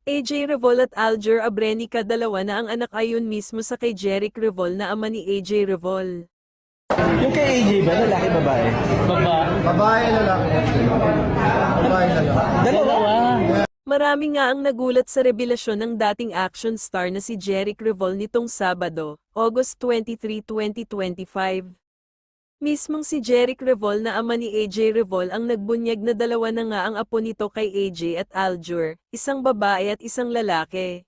AJ Revol at Aljur Abrenica, dalawa na ang anak ayon mismo sa kay Jeric Revol na ama ni AJ Revol. Yung kay AJ ba, lalaki babae? Babae, lalaki. Babae, lalaki. Dalawa. Marami nga ang nagulat sa revelasyon ng dating action star na si Jeric Revol nitong Sabado, August 23, 2025. Mismong si Jeric Revol na ama ni AJ Revol ang nagbunyag na dalawa na nga ang apo nito kay AJ at Aljur, isang babae at isang lalaki.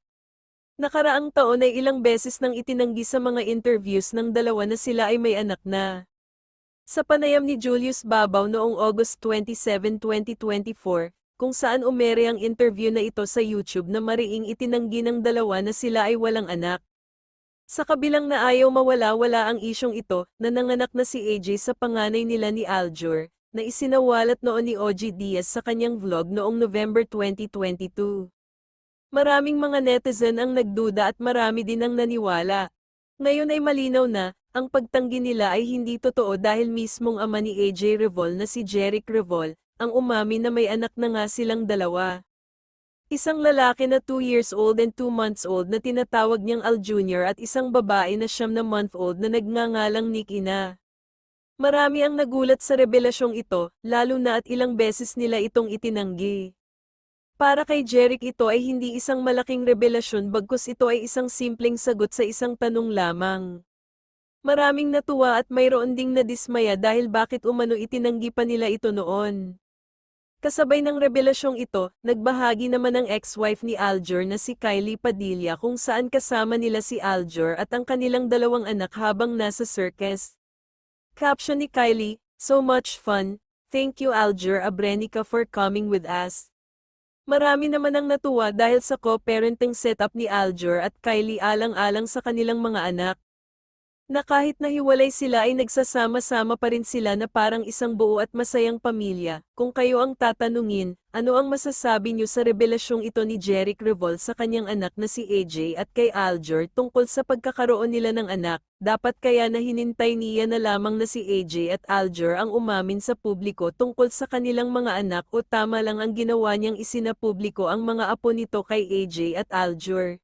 Nakaraang taon ay ilang beses nang itinanggi sa mga interviews ng dalawa na sila ay may anak na. Sa panayam ni Julius Babaw noong August 27, 2024, kung saan umere ang interview na ito sa YouTube na mariing itinanggi ng dalawa na sila ay walang anak. Sa kabilang na ayaw mawala-wala ang isyong ito, na nanganak na si AJ sa panganay nila ni Aljur, na isinawalat noon ni OG Diaz sa kanyang vlog noong November 2022. Maraming mga netizen ang nagduda at marami din ang naniwala. Ngayon ay malinaw na, ang pagtanggi nila ay hindi totoo dahil mismong ama ni AJ Revol na si Jeric Revol, ang umami na may anak na nga silang dalawa. Isang lalaki na 2 years old and 2 months old na tinatawag niyang Al Jr. at isang babae na 9 na month-old na nagngangalang Nikki na. Marami ang nagulat sa revelasyong ito, lalo na at ilang beses nila itong itinanggi. Para kay Jeric ito ay hindi isang malaking revelasyon bagkus ito ay isang simpleng sagot sa isang tanong lamang. Maraming natuwa at mayroon ding nadismaya dahil bakit umano itinanggi pa nila ito noon. Kasabay ng revelasyong ito, nagbahagi naman ang ex-wife ni Aljur na si Kylie Padilla kung saan kasama nila si Aljur at ang kanilang dalawang anak habang nasa circus. Caption ni Kylie, "So much fun, thank you Aljur Abrenica for coming with us." Marami naman ang natuwa dahil sa co-parenting setup ni Aljur at Kylie alang-alang sa kanilang mga anak. Na kahit nahiwalay sila ay nagsasama-sama pa rin sila na parang isang buo at masayang pamilya. Kung kayo ang tatanungin, ano ang masasabi niyo sa revelasyong ito ni Jeric Revol sa kanyang anak na si AJ at kay Aljur tungkol sa pagkakaroon nila ng anak? Dapat kaya na hinintay niya na lamang na si AJ at Aljur ang umamin sa publiko tungkol sa kanilang mga anak o tama lang ang ginawa niyang isinapubliko ang mga apo nito kay AJ at Aljur?